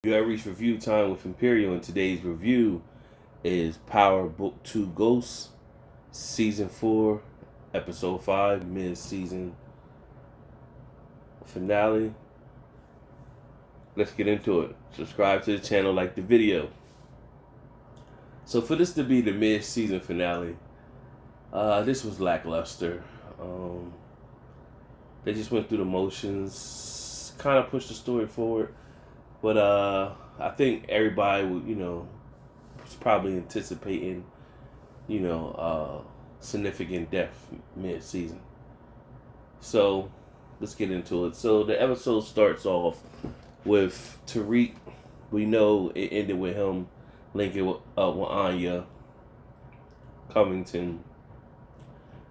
You have reached review time with Imperial, and today's review is Power Book 2 Ghosts, Season 4, Episode 5, mid-season finale. Let's get into it. Subscribe to the channel, like the video. So for this to be the mid-season finale, this was lackluster. They just went through the motions, kind of pushed the story forward. But I think everybody would, was probably anticipating, significant death mid-season. So let's get into it. So the episode starts off with Tariq. We know it ended with him linking with Anya Covington,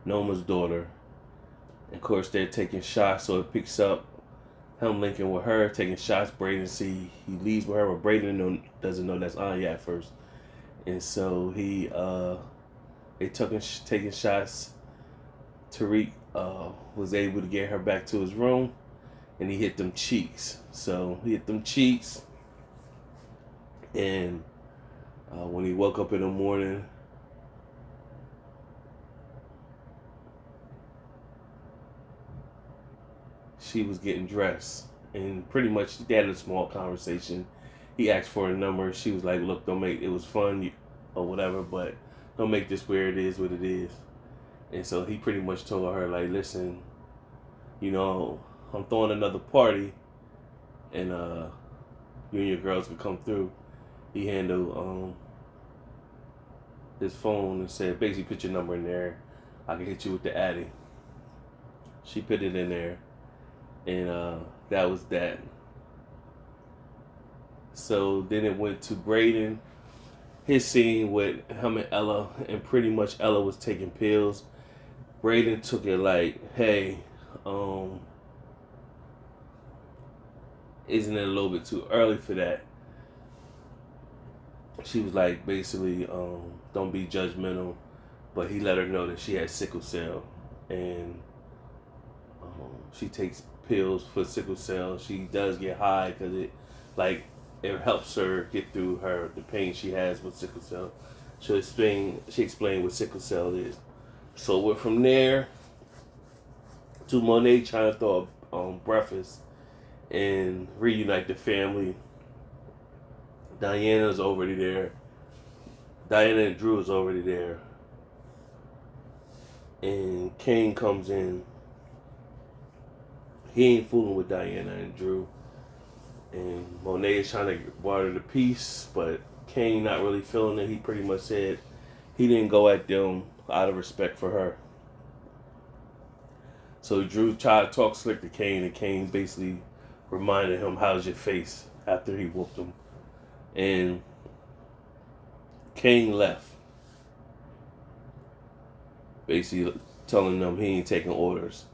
Noma's daughter. Of course, they're taking shots, so it picks up him linking with her, taking shots. Brayden he leaves with her, but Brayden doesn't know that's Anya at first, and so they taking shots. Tariq was able to get her back to his room, and he hit them cheeks. So he hit them cheeks, and when he woke up in the morning, she was getting dressed, and pretty much they had a small conversation. He asked for a number. She was like, "Look, don't make it was fun or whatever, but don't make this where it is what it is." And so he pretty much told her like, "Listen, I'm throwing another party, and you and your girls can come through." He handled his phone and said, "Basically, put your number in there. I can hit you with the Addy." She put it in there. And that was that. So then it went to Brayden, his scene with him and Ella, and pretty much Ella was taking pills. Brayden took it like, "Hey, isn't it a little bit too early for that?" She was like, basically, "Don't be judgmental," but he let her know that she had sickle cell, and she takes pills for sickle cell. She does get high because it helps her get through the pain she has with sickle cell. She explained what sickle cell is. So we're from there to Monet trying to throw breakfast and reunite the family. Diana's already there. Diana and Drew is already there. And Kane comes in. He ain't fooling with Diana and Drew. And Monet is trying to water the peace, but Kane not really feeling it. He pretty much said he didn't go at them out of respect for her. So Drew tried to talk slick to Kane, and Kane basically reminded him, "How's your face?" after he whooped him. And Kane left, basically telling them he ain't taking orders.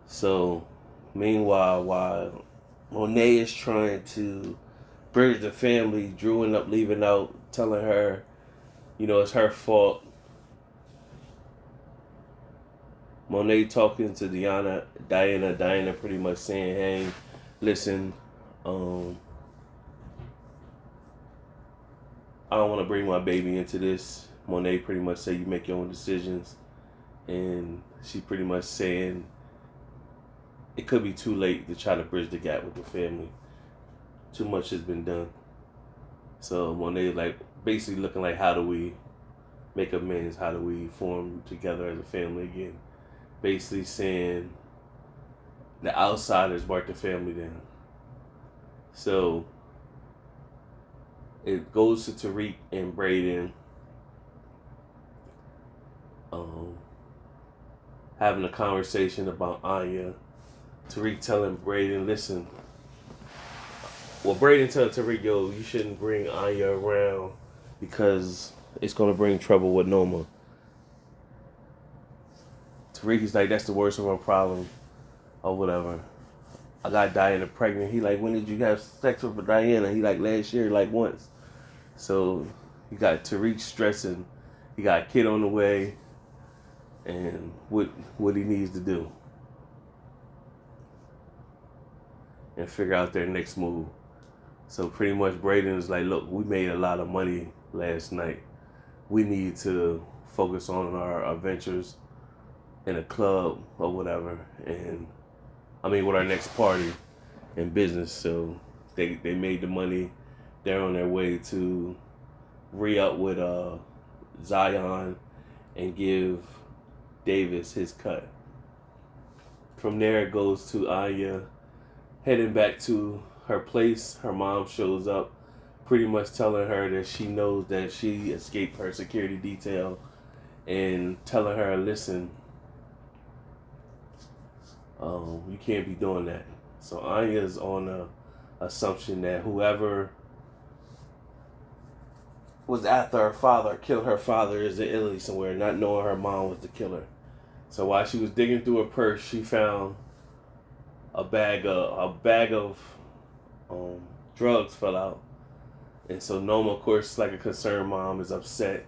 So, meanwhile, while Monet is trying to bridge the family, Drew ended up leaving out, telling her, it's her fault. Monet talking to Diana pretty much saying, "Hey, listen, I don't want to bring my baby into this." Monet pretty much said, "You make your own decisions," and she pretty much saying it could be too late to try to bridge the gap with the family. Too much has been done. So Monet basically looking like, how do we make amends? How do we form together as a family again? Basically saying the outsiders brought the family down. So it goes to Tariq and Brayden having a conversation about Anya. Tariq telling Brayden, "Listen." Well, Brayden telling Tariq, "Yo, you shouldn't bring Anya around because it's going to bring trouble with Noma." Tariq is like, "That's the worst of our problem," or whatever. "I got Diana pregnant." He like, "When did you have sex with Diana?" He like, "Last year, like once." So you got Tariq stressing. He got a kid on the way, and what he needs to do, and figure out their next move. So pretty much Braden is like, look, we made a lot of money last night. We need to focus on our adventures in a club or whatever, and I mean with our next party in business. So they made the money. They're on their way to re-up with Zion and give Davis his cut. From there it goes to Anya heading back to her place. Her mom shows up pretty much telling her that she knows that she escaped her security detail and telling her, listen, you can't be doing that. So Anya's on the assumption that whoever was after her father, killed her father, is in Italy somewhere, not knowing her mom was the killer. So while she was digging through her purse, she found a bag of drugs fell out. And so Noma, of course, like a concerned mom, is upset.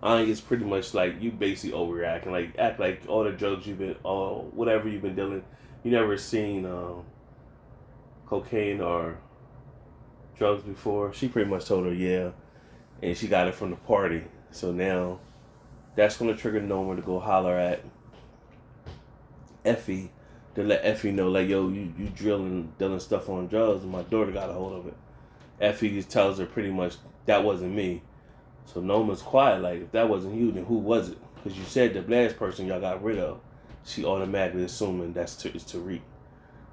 Anya's pretty much like, you basically overreacting, like act like all the drugs whatever you've been dealing, you never seen cocaine or drugs before. She pretty much told her yeah, and she got it from the party. So now that's gonna trigger Noma to go holler at Effie to let Effie know, like, yo, you dealing stuff on drugs, and my daughter got a hold of it. Effie just tells her pretty much that wasn't me. So Noma's quiet, like, if that wasn't you, then who was it? Because you said the last person y'all got rid of. She automatically assuming it's Tariq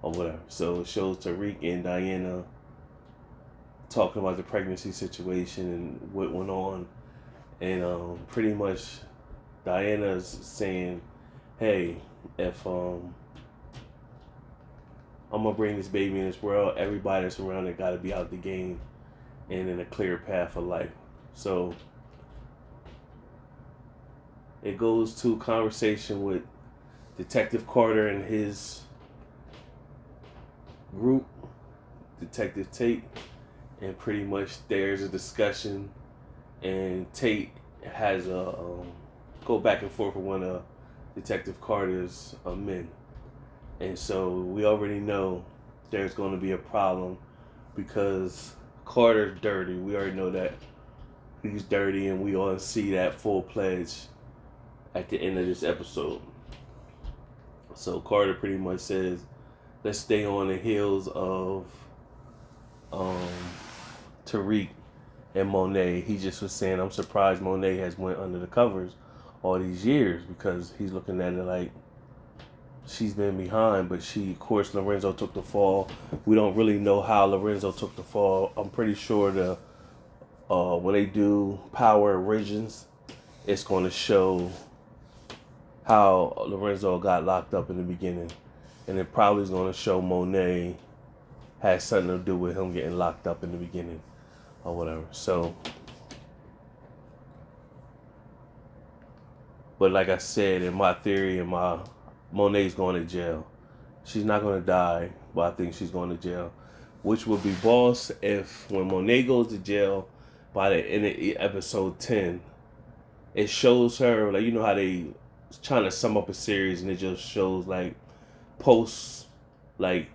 or whatever. So it shows Tariq and Diana talking about the pregnancy situation and what went on. And pretty much Diana's saying, hey, if I'm gonna bring this baby in this world, everybody that's around it gotta be out the game and in a clear path of life. So it goes to conversation with Detective Carter and his group, Detective Tate, and pretty much there's a discussion, and Tate has a go back and forth with one of Detective Carter's men. And so we already know there's going to be a problem because Carter's dirty. We already know that he's dirty, and we all see that full pledge at the end of this episode. So Carter pretty much says, let's stay on the heels of Tariq and Monet. He just was saying, I'm surprised Monet has went under the covers all these years, because he's looking at it like she's been behind, but of course, Lorenzo took the fall. We don't really know how Lorenzo took the fall. I'm pretty sure when they do Power Origins, it's going to show how Lorenzo got locked up in the beginning. And it probably is going to show Monet had something to do with him getting locked up in the beginning or whatever. So, but like I said, in my theory, Monet's going to jail. She's not going to die, but I think she's going to jail. Which would be boss if when Monet goes to jail by the end of episode 10, it shows her, like, you know how they trying to sum up a series and it just shows like posts, like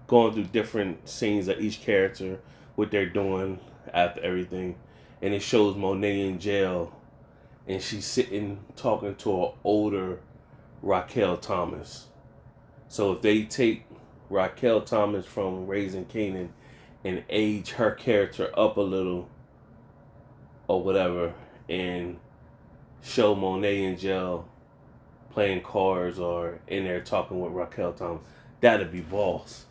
going through different scenes of each character, what they're doing after everything. And it shows Monet in jail and she's sitting talking to an older Raquel Thomas. So if they take Raquel Thomas from Raising Kanan and age her character up a little or whatever and show Monet in jail playing cards or in there talking with Raquel Thomas, that'd be boss.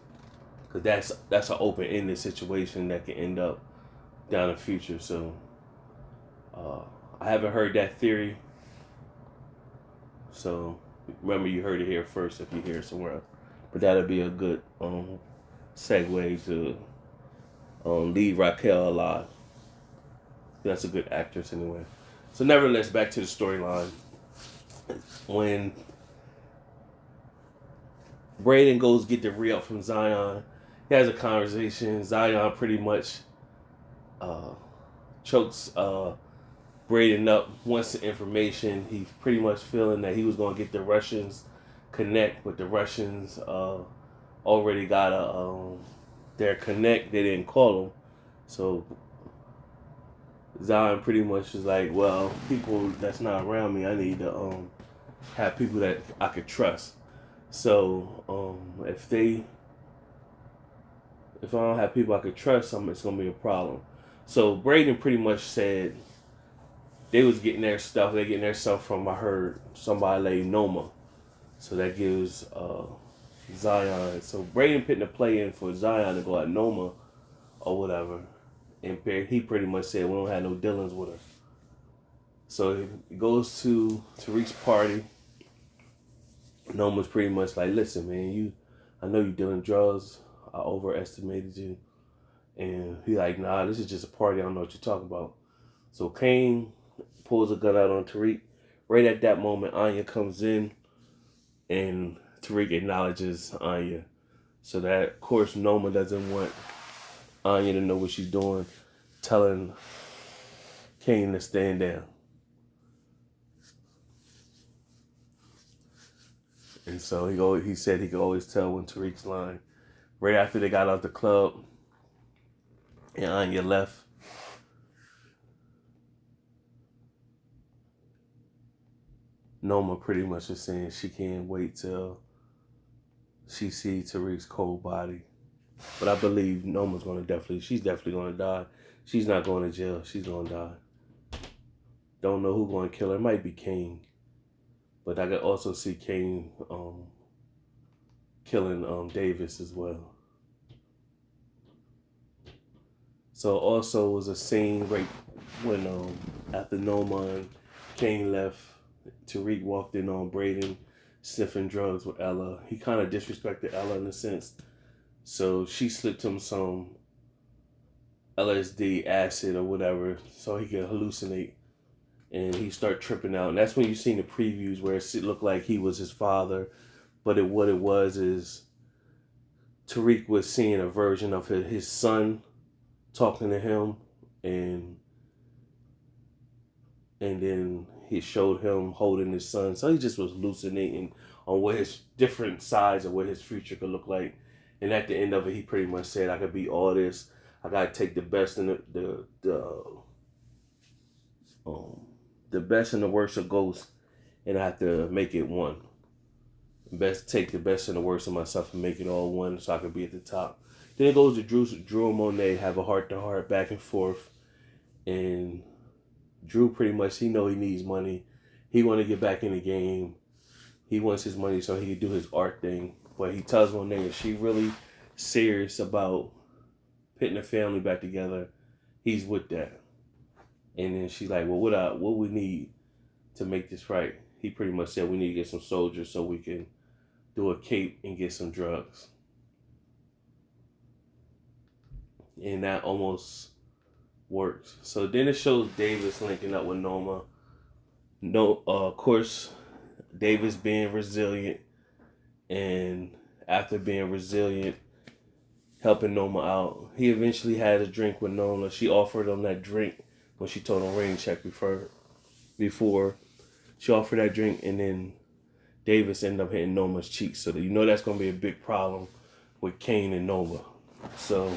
Because that's an open-ended situation that can end up down the future. So I haven't heard that theory. So remember, you heard it here first if you hear it somewhere else. But that'll be a good segue to leave Raquel alive. That's a good actress anyway. So nevertheless, back to the storyline. When Braden goes get the re-up from Zion, he has a conversation. Zion pretty much chokes Braden up, wants the information. He's pretty much feeling that he was going to get the Russians connect, but the Russians already got their connect, they didn't call him. So Zion pretty much was like, well, people that's not around me, I need to have people that I could trust. So if I don't have people I could trust, it's gonna be a problem. So Braden pretty much said they was getting their stuff. They getting their stuff from, I heard, somebody named Noma. So that gives Zion. So Braden putting a play in for Zion to go at Noma or whatever. And he pretty much said we don't have no dealings with her. So he goes to Tariq's party. Noma's pretty much like, listen, man, I know you dealing drugs. I overestimated you. And he like, nah, this is just a party. I don't know what you're talking about. So Kane pulls a gun out on Tariq. Right at that moment, Anya comes in, and Tariq acknowledges Anya. So that, of course, Noma doesn't want Anya to know what she's doing, telling Kane to stand down. And so he said he could always tell when Tariq's lying. Right after they got out the club and Anya left, Noma pretty much was saying she can't wait till she sees Tariq's cold body. But I believe Noma's she's definitely gonna die. She's not going to jail. She's gonna die. Don't know who's gonna kill her. It might be Kane. But I could also see Kane killing Davis as well. So also was a scene right when after Noma and Kane left, Tariq walked in on Braden sniffing drugs with Ella. He kind of disrespected Ella in a sense. So she slipped him some LSD acid or whatever so he could hallucinate. And he start tripping out. And that's when you seen the previews where it looked like he was his father. But what it was is Tariq was seeing a version of his son talking to him. And then he showed him holding his son. So he just was hallucinating on what his different sides of what his future could look like. And at the end of it, he pretty much said, I could be all this. I got to take the best and the best and the worst of Ghost, and I have to make it one. Take the best and the worst of myself and make it all one so I can be at the top. Then it goes to Drew and Monet have a heart-to-heart back and forth. And Drew pretty much, he know he needs money. He want to get back in the game. He wants his money so he can do his art thing. But he tells Monet if she really serious about putting the family back together, he's with that. And then she's like, well, what we need to make this right? He pretty much said we need to get some soldiers so we can do a cape and get some drugs. And that almost works. So then it shows Davis linking up with Noma. Of course, Davis being resilient, and after being resilient, helping Noma out, he eventually had a drink with Noma. She offered him that drink when she told him rain check before. She offered that drink, and then Davis ended up hitting Noma's cheeks. So that's going to be a big problem with Kane and Noma. So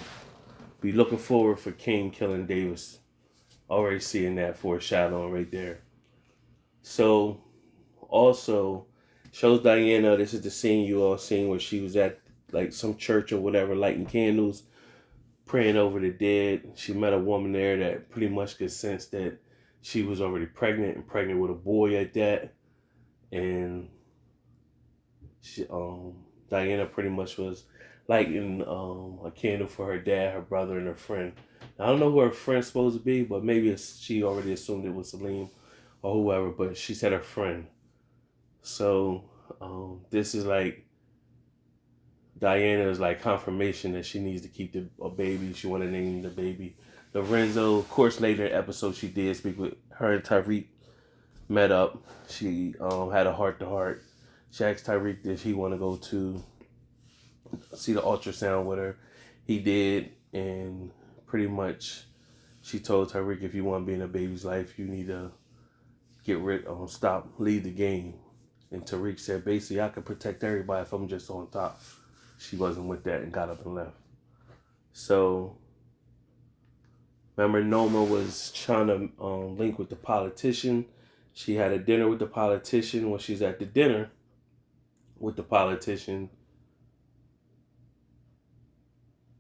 be looking forward for Kane killing Davis. Already seeing that foreshadowing right there. So also shows Diana, this is the scene you all seen where she was at like some church or whatever, lighting candles, praying over the dead. She met a woman there that pretty much could sense that she was already pregnant and pregnant with a boy at that. And Diana pretty much was lighting a candle for her dad, her brother, and her friend. Now, I don't know who her friend's supposed to be, but maybe she already assumed it was Salim or whoever, but she said her friend. So this is like Diana's like confirmation that she needs to keep a baby. She want to name the baby Lorenzo. Of course, later in the episode, she did speak with her and Tariq. Met up. She had a heart-to-heart. She asked Tariq if he want to go to see the ultrasound with her. He did, and pretty much she told Tariq, if you want to be in a baby's life, you need to leave the game. And Tariq said, basically, I can protect everybody if I'm just on top. She wasn't with that and got up and left. So remember, Noma was trying to link with the politician. She had a dinner with the politician. When she's at the dinner with the politician,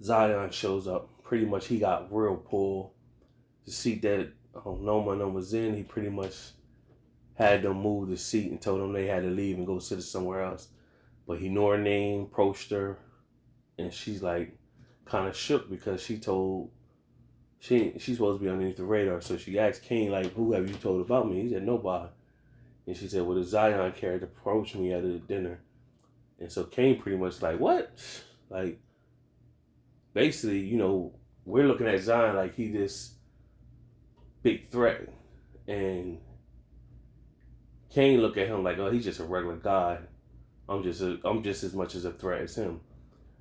Zion shows up. Pretty much, he got real pulled. The seat that Noma and them was in, he pretty much had them move the seat and told them they had to leave and go sit somewhere else. But he knew her name, approached her, and she's like kind of shook because she told she's supposed to be underneath the radar. So she asked Kane, like, who have you told about me? He said, nobody. And she said, well, the Zion character approached me at the dinner. And so Kane pretty much like, what? Like, basically, we're looking at Zion like he this big threat. And Kane look at him like, oh, he's just a regular guy. I'm just as much as a threat as him.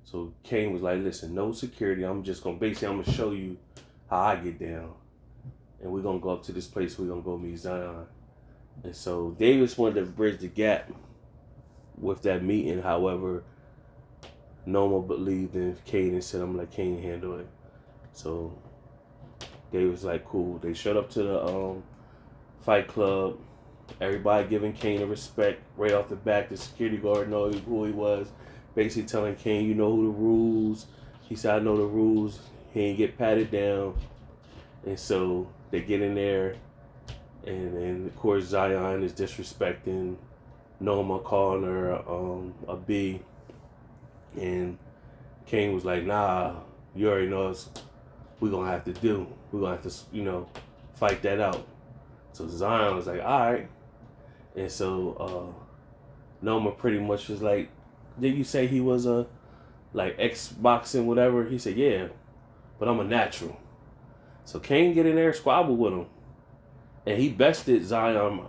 So Kane was like, listen, no security. I'm gonna show you how I get down. And we're gonna go up to this place, we're gonna go meet Zion. And so Davis wanted to bridge the gap with that meeting. However, Noma believed in Kane and said, I'm gonna let Kane handle it. So Davis was like, cool. They showed up to the fight club. Everybody giving Kane a respect right off the back. The security guard know who he was. Basically telling Kane, you know who the rules. He said, I know the rules. He ain't get patted down. And so they get in there. And of course, Zion is disrespecting Noma, calling her a B. And Kane was like, nah, you already know us. We're going to have to do. We're going to have to, fight that out. So Zion was like, all right. And so Noma pretty much was like, did you say he was a like Xboxing whatever? He said, yeah, but I'm a natural. So Kane get in there, squabble with him. And he bested Zion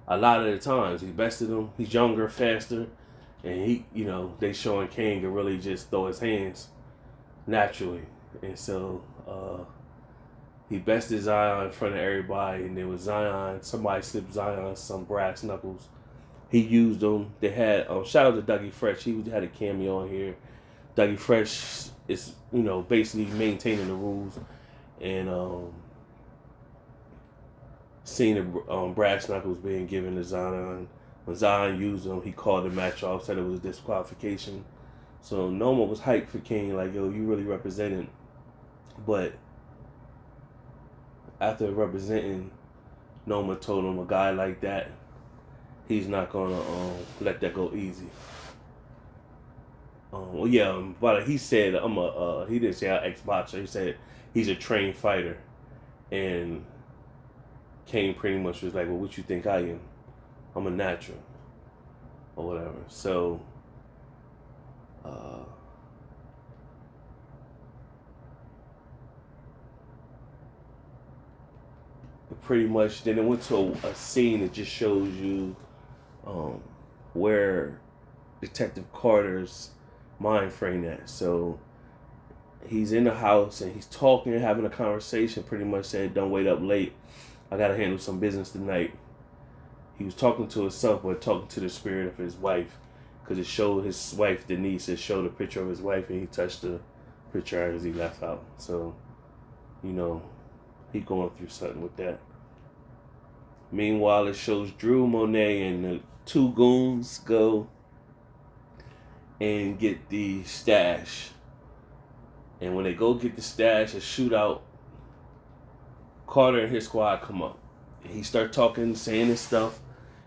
a lot of the times. He bested him. He's younger, faster. And he, they showing Kane can really just throw his hands naturally. And so he bested Zion in front of everybody, and then with Zion, somebody slipped Zion some brass knuckles. He used them. They had shout out to Dougie Fresh. He had a cameo on here. Dougie Fresh is basically maintaining the rules, and seeing the brass knuckles being given to Zion. When Zion used them, he called the match off, said it was a disqualification. So Noma was hyped for King, like, yo, you really represented. But after representing, Noma told him a guy like that, he's not gonna let that go easy. But he said he didn't say I'm ex-boxer. He said he's a trained fighter, and Kane pretty much was like, well, what you think I am? I'm a natural, or whatever. So, pretty much, then it went to a scene that just shows you where Detective Carter's mind frame at. So he's in the house and he's talking, having a conversation, pretty much saying, don't wait up late. I gotta handle some business tonight. He was talking to himself, but talking to the spirit of his wife, because it showed his wife, Denise. It showed a picture of his wife, and he touched the picture as he left out. So, he going through something with that. Meanwhile, it shows Drew, Monet, and the two goons go and get the stash. And when they go get the stash, a shootout, Carter and his squad come up. He start talking, saying his stuff.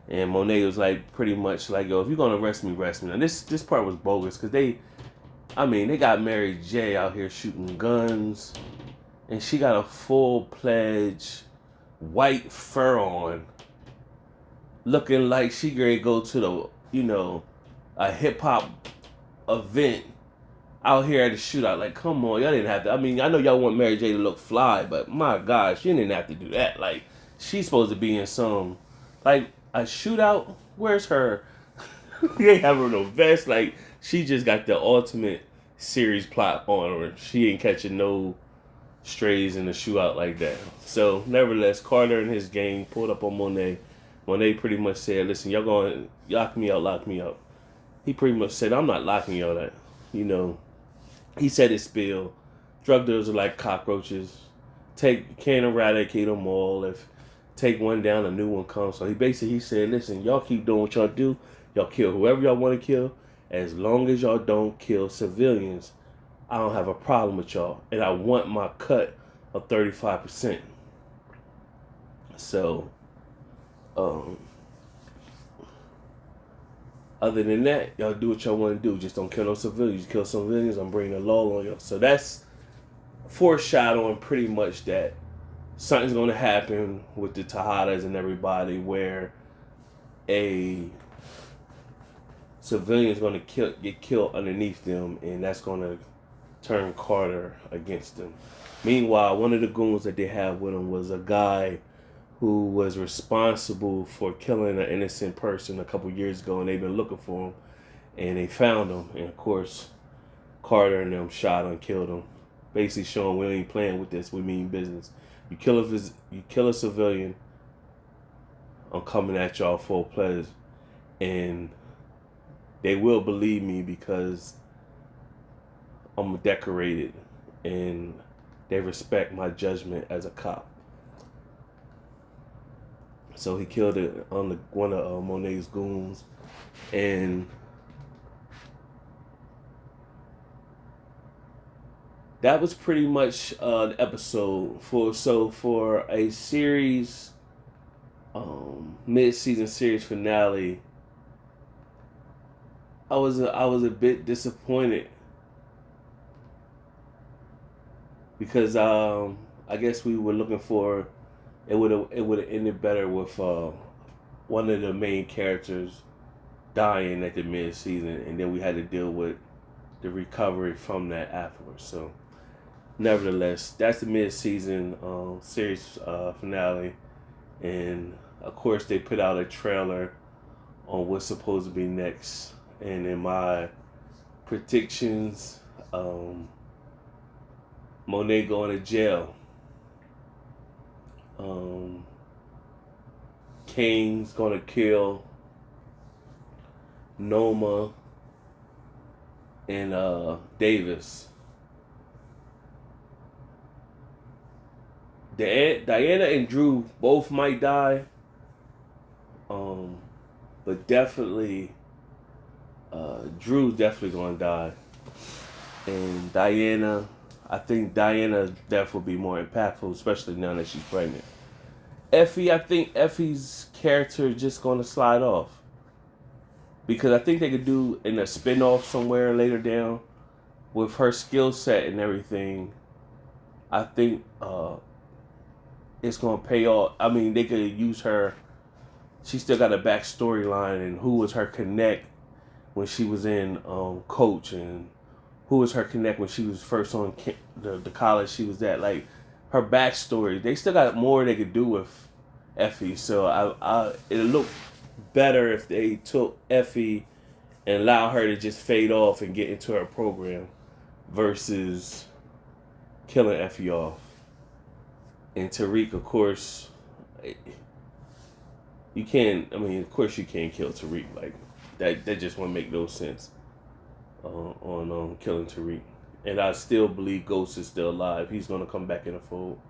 And Monet was like, pretty much like, yo, if you're going to arrest me, arrest me. Now, this part was bogus because they got Mary J out here shooting guns. And she got a full-pledged white fur on, looking like she ready to go to the, a hip-hop event out here at the shootout. Like, come on, y'all didn't have to. I know y'all want Mary J to look fly, but my gosh, you didn't have to do that. Like, she's supposed to be in some, like, a shootout. Where's her? They ain't have her no vest. Like, she just got the ultimate series plot on her. She ain't catching no strays in the shootout like that. So, nevertheless, Carter and his gang pulled up on Monet. Monet pretty much said, listen, y'all going to lock me up. He pretty much said, I'm not locking y'all up. He said his spiel. Drug dealers are like cockroaches. Can't eradicate them all. If take one down, a new one comes. So he said, listen, y'all keep doing what y'all do. Y'all kill whoever y'all want to kill. As long as y'all don't kill civilians, I don't have a problem with y'all. And I want my cut of 35%. So, other than that, y'all do what y'all want to do. Just don't kill no civilians. You kill civilians, I'm bringing the law on y'all. So that's foreshadowing pretty much that something's going to happen with the Tejadas and everybody where a civilian is going to get killed underneath them, and that's going to turn Carter against them. Meanwhile, one of the goons that they have with him was a guy who was responsible for killing an innocent person a couple years ago, and they've been looking for him, and they found him. And of course, Carter and them shot him and killed him, basically showing we ain't playing with this. We mean business. You kill a civilian, I'm coming at y'all full pleasure, and they will believe me because I'm decorated, and they respect my judgment as a cop. So he killed it on one of Monet's goons, and that was pretty much the episode. For a series, mid-season series finale, I was a bit disappointed because I guess we were looking for it would have ended better with one of the main characters dying at the mid-season, and then we had to deal with the recovery from that afterwards. So, nevertheless, that's the mid-season series finale, and of course they put out a trailer on what's supposed to be next. And in my predictions, Monet going to jail. Kane's gonna kill Noma and Davis. Diana and Drew both might die, but definitely Drew's definitely gonna die, and Diana. I think Diana's death will be more impactful, especially now that she's pregnant. Effie, I think Effie's character is just going to slide off. Because I think they could do in a spinoff somewhere later down with her skill set and everything. I think it's going to pay off. I mean, they could use her. She still got a backstory line, and who was her connect when she was in Coach, and who was her connect when she was first on the college she was at. Like, her backstory, they still got more they could do with Effie. So it'll look better if they took Effie and allow her to just fade off and get into her program versus killing Effie off. And Tariq, of course, you can't. I mean, of course you can't kill Tariq. Like that just won't make no sense. On killing Tariq, and I still believe Ghost is still alive. He's gonna come back in the fold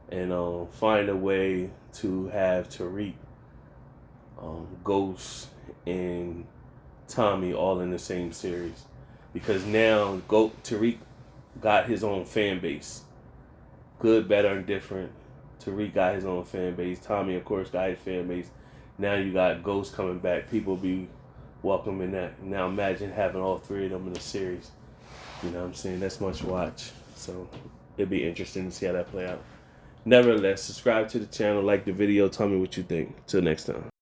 and find a way to have Tariq, Ghost, and Tommy all in the same series, because now Tariq got his own fan base, good, better, and different. Tariq got his own fan base. Tommy, of course, got his fan base. Now you got Ghost coming back. People be welcome in that. Now imagine having all three of them in a series. You know what I'm saying? That's much watch. So it'd be interesting to see how that play out. Nevertheless, subscribe to the channel, like the video, tell me what you think. Till next time.